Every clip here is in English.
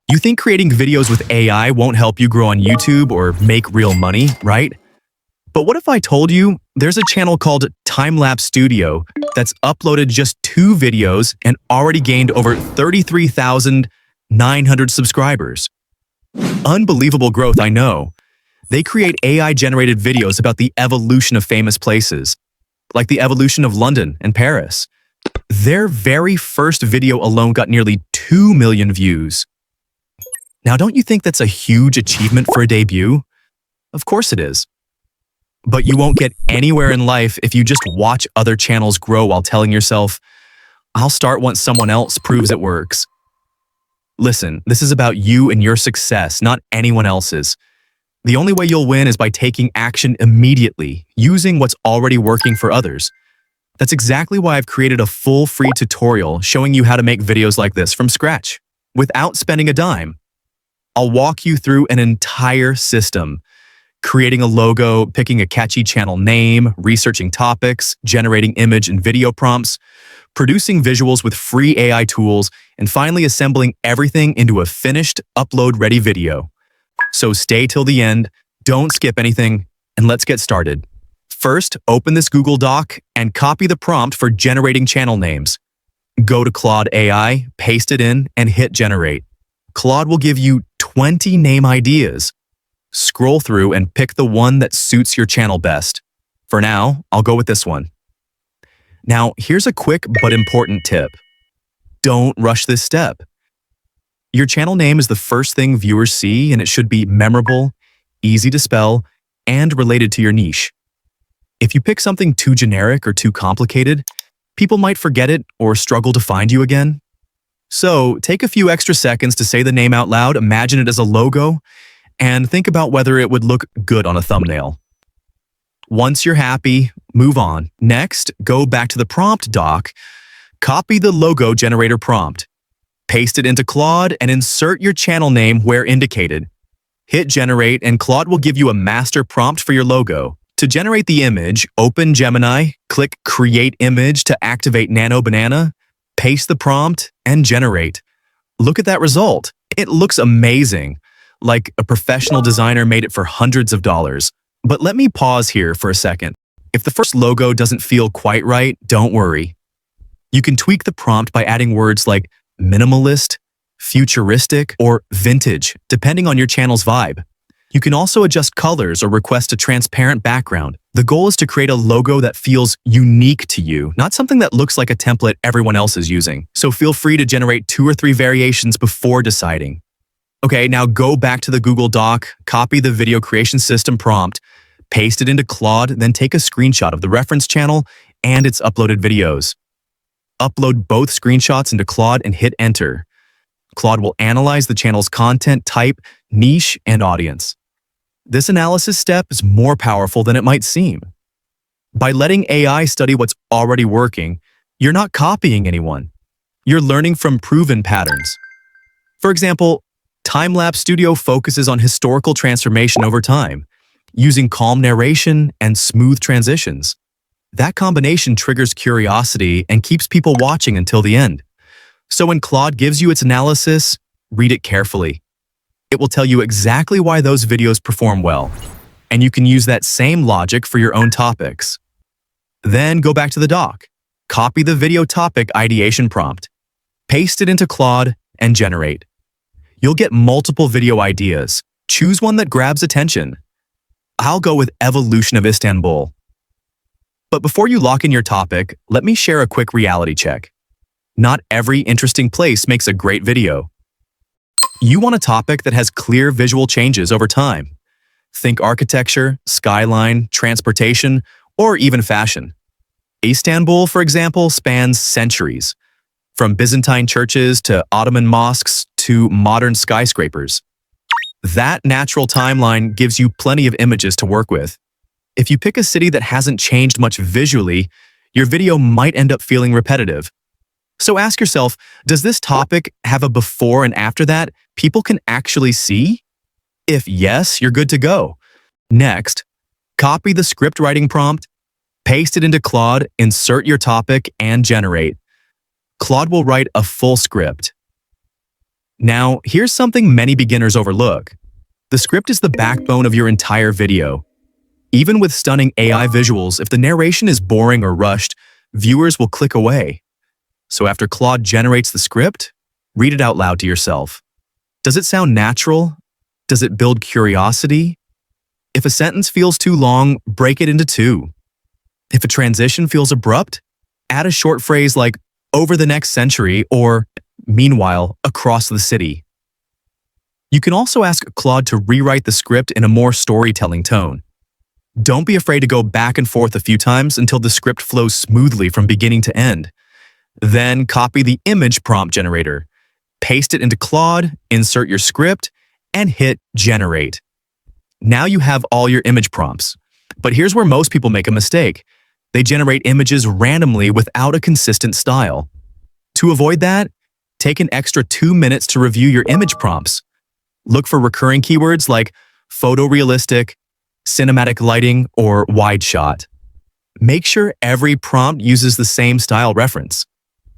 You think creating videos with AI won't help you grow on YouTube or make real money, right? But what if I told you there's a channel called Time-Lapse Studio that's uploaded just 2 videos and already gained over 33,900 subscribers? Unbelievable growth, I know. They create AI-generated videos about the evolution of famous places, like the evolution of London and Paris. Their very first video alone got nearly 2 million views. Now, don't you think that's a huge achievement for a debut? Of course it is. But you won't get anywhere in life if you just watch other channels grow while telling yourself, I'll start once someone else proves it works. Listen, this is about you and your success, not anyone else's. The only way you'll win is by taking action immediately, using what's already working for others. That's exactly why I've created a full free tutorial showing you how to make videos like this from scratch, without spending a dime. I'll walk you through an entire system, creating a logo, picking a catchy channel name, researching topics, generating image and video prompts, producing visuals with free AI tools, and finally assembling everything into a finished, upload-ready video. So stay till the end, don't skip anything, and let's get started. First, open this Google Doc and copy the prompt for generating channel names. Go to Claude AI, paste it in, and hit generate. Claude will give you 20 name ideas. Scroll through and pick the one that suits your channel best. For now, I'll go with this one. Now, here's a quick but important tip. Don't rush this step. Your channel name is the first thing viewers see, and it should be memorable, easy to spell, and related to your niche. If you pick something too generic or too complicated, people might forget it or struggle to find you again. So, take a few extra seconds to say the name out loud, imagine it as a logo, and think about whether it would look good on a thumbnail. Once you're happy, move on. Next, go back to the prompt doc, copy the logo generator prompt, paste it into Claude, and insert your channel name where indicated. Hit generate, and Claude will give you a master prompt for your logo. To generate the image, open Gemini, click Create Image to activate Nano Banana, paste the prompt, and generate. Look at that result. It looks amazing, like a professional designer made it for hundreds of dollars. But let me pause here for a second. If the first logo doesn't feel quite right, don't worry. You can tweak the prompt by adding words like minimalist, futuristic, or vintage, depending on your channel's vibe. You can also adjust colors or request a transparent background. The goal is to create a logo that feels unique to you, not something that looks like a template everyone else is using. So feel free to generate 2 or 3 variations before deciding. Okay, now go back to the Google Doc, copy the video creation system prompt, paste it into Claude, then take a screenshot of the reference channel and its uploaded videos. Upload both screenshots into Claude and hit enter. Claude will analyze the channel's content type, niche, and audience. This analysis step is more powerful than it might seem. By letting AI study what's already working, you're not copying anyone. You're learning from proven patterns. For example, Time-Lapse Studio focuses on historical transformation over time, using calm narration and smooth transitions. That combination triggers curiosity and keeps people watching until the end. So when Claude gives you its analysis, read it carefully. It will tell you exactly why those videos perform well, and you can use that same logic for your own topics. Then go back to the doc, copy the video topic ideation prompt, paste it into Claude, and generate. You'll get multiple video ideas. Choose one that grabs attention. I'll go with Evolution of Istanbul. But before you lock in your topic, let me share a quick reality check. Not every interesting place makes a great video. You want a topic that has clear visual changes over time. Think architecture, skyline, transportation, or even fashion. Istanbul, for example, spans centuries, from Byzantine churches to Ottoman mosques to modern skyscrapers. That natural timeline gives you plenty of images to work with. If you pick a city that hasn't changed much visually, your video might end up feeling repetitive. So ask yourself, does this topic have a before and after that people can actually see? If yes, you're good to go. Next, copy the script writing prompt, paste it into Claude, insert your topic, and generate. Claude will write a full script. Now, here's something many beginners overlook. The script is the backbone of your entire video. Even with stunning AI visuals, if the narration is boring or rushed, viewers will click away. So after Claude generates the script, read it out loud to yourself. Does it sound natural? Does it build curiosity? If a sentence feels too long, break it into two. If a transition feels abrupt, add a short phrase like "over the next century" or "meanwhile, across the city." You can also ask Claude to rewrite the script in a more storytelling tone. Don't be afraid to go back and forth a few times until the script flows smoothly from beginning to end. Then copy the image prompt generator, paste it into Claude, insert your script, and hit generate. Now you have all your image prompts. But here's where most people make a mistake. They generate images randomly without a consistent style. To avoid that, take an extra 2 minutes to review your image prompts. Look for recurring keywords like photorealistic, cinematic lighting, or wide shot. Make sure every prompt uses the same style reference.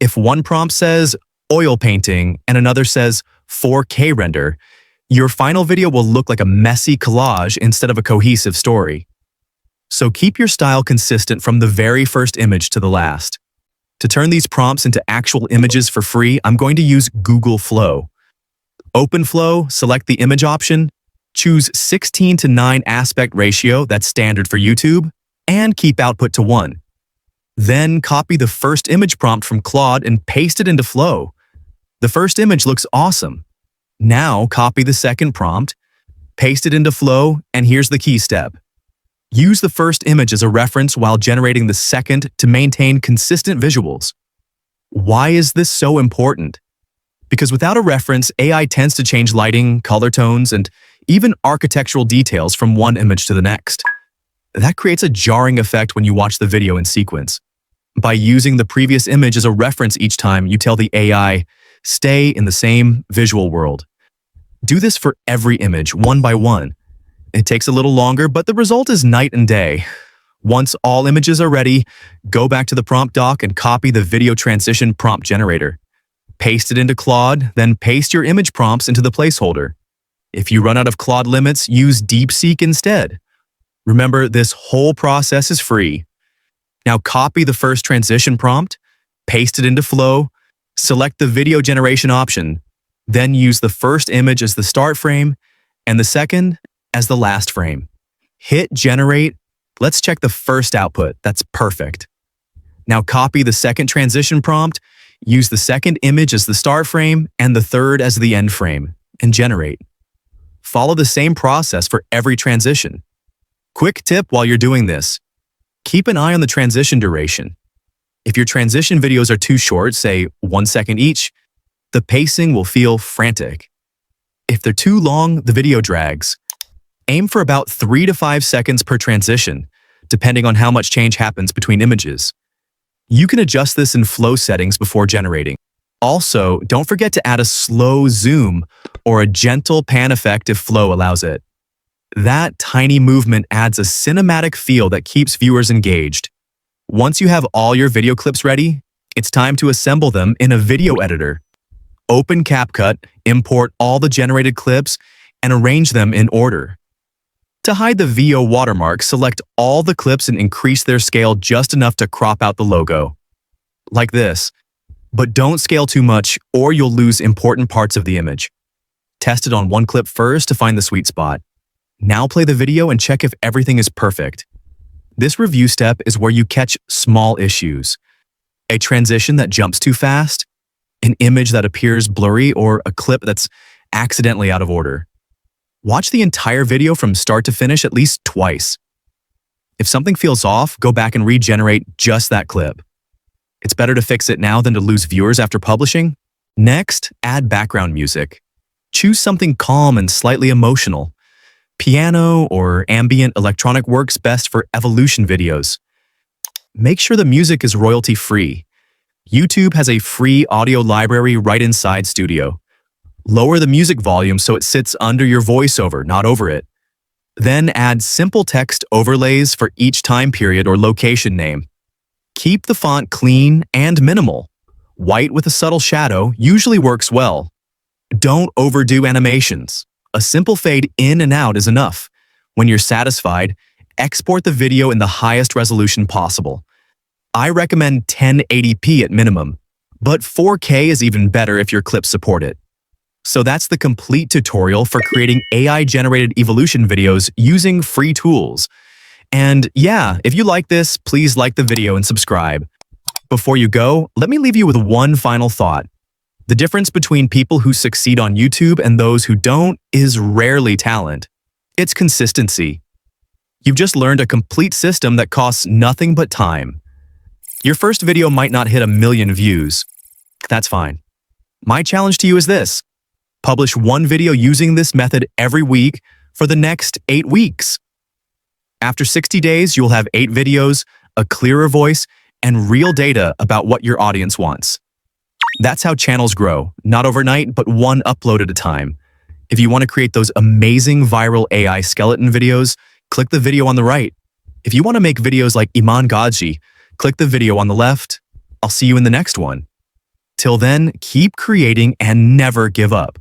If one prompt says oil painting and another says 4K render, your final video will look like a messy collage instead of a cohesive story. So keep your style consistent from the very first image to the last. To turn these prompts into actual images for free, I'm going to use Google Flow. Open Flow, select the image option, choose 16:9 aspect ratio, that's standard for YouTube, and keep output to 1. Then copy the first image prompt from Claude and paste it into Flow. The first image looks awesome. Now copy the second prompt, paste it into Flow, and here's the key step. Use the first image as a reference while generating the second to maintain consistent visuals. Why is this so important? Because without a reference, AI tends to change lighting, color tones, and even architectural details from one image to the next. That creates a jarring effect when you watch the video in sequence. By using the previous image as a reference each time, you tell the AI, stay in the same visual world. Do this for every image, one by one. It takes a little longer, but the result is night and day. Once all images are ready, go back to the prompt doc and copy the video transition prompt generator. Paste it into Claude, then paste your image prompts into the placeholder. If you run out of Claude limits, use DeepSeek instead. Remember, this whole process is free. Now copy the first transition prompt, paste it into Flow, select the video generation option, then use the first image as the start frame and the second as the last frame. Hit generate. Let's check the first output. That's perfect. Now copy the second transition prompt, use the second image as the start frame and the third as the end frame, and generate. Follow the same process for every transition. Quick tip while you're doing this. Keep an eye on the transition duration. If your transition videos are too short, say 1 second each, the pacing will feel frantic. If they're too long, the video drags. Aim for about 3 to 5 seconds per transition, depending on how much change happens between images. You can adjust this in Flow settings before generating. Also, don't forget to add a slow zoom or a gentle pan effect if Flow allows it. That tiny movement adds a cinematic feel that keeps viewers engaged. Once you have all your video clips ready, it's time to assemble them in a video editor. Open CapCut, import all the generated clips, and arrange them in order. To hide the VO watermark, select all the clips and increase their scale just enough to crop out the logo. Like this. But don't scale too much or you'll lose important parts of the image. Test it on one clip first to find the sweet spot. Now play the video and check if everything is perfect. This review step is where you catch small issues. A transition that jumps too fast, an image that appears blurry, or a clip that's accidentally out of order. Watch the entire video from start to finish at least twice. If something feels off, go back and regenerate just that clip. It's better to fix it now than to lose viewers after publishing. Next, add background music. Choose something calm and slightly emotional. Piano or ambient electronic works best for evolution videos. Make sure the music is royalty-free. YouTube has a free audio library right inside Studio. Lower the music volume so it sits under your voiceover, not over it. Then add simple text overlays for each time period or location name. Keep the font clean and minimal. White with a subtle shadow usually works well. Don't overdo animations. A simple fade in and out is enough. When you're satisfied, export the video in the highest resolution possible. I recommend 1080p at minimum, but 4K is even better if your clips support it. So that's the complete tutorial for creating AI-generated evolution videos using free tools. And yeah, if you like this, please like the video and subscribe. Before you go, let me leave you with one final thought. The difference between people who succeed on YouTube and those who don't is rarely talent. It's consistency. You've just learned a complete system that costs nothing but time. Your first video might not hit 1 million views. That's fine. My challenge to you is this. Publish one video using this method every week for the next 8 weeks. After 60 days, you'll have 8 videos, a clearer voice, and real data about what your audience wants. That's how channels grow, not overnight, but one upload at a time. If you want to create those amazing viral AI skeleton videos, click the video on the right. If you want to make videos like Iman Gadji, click the video on the left. I'll see you in the next one. Till then, keep creating and never give up.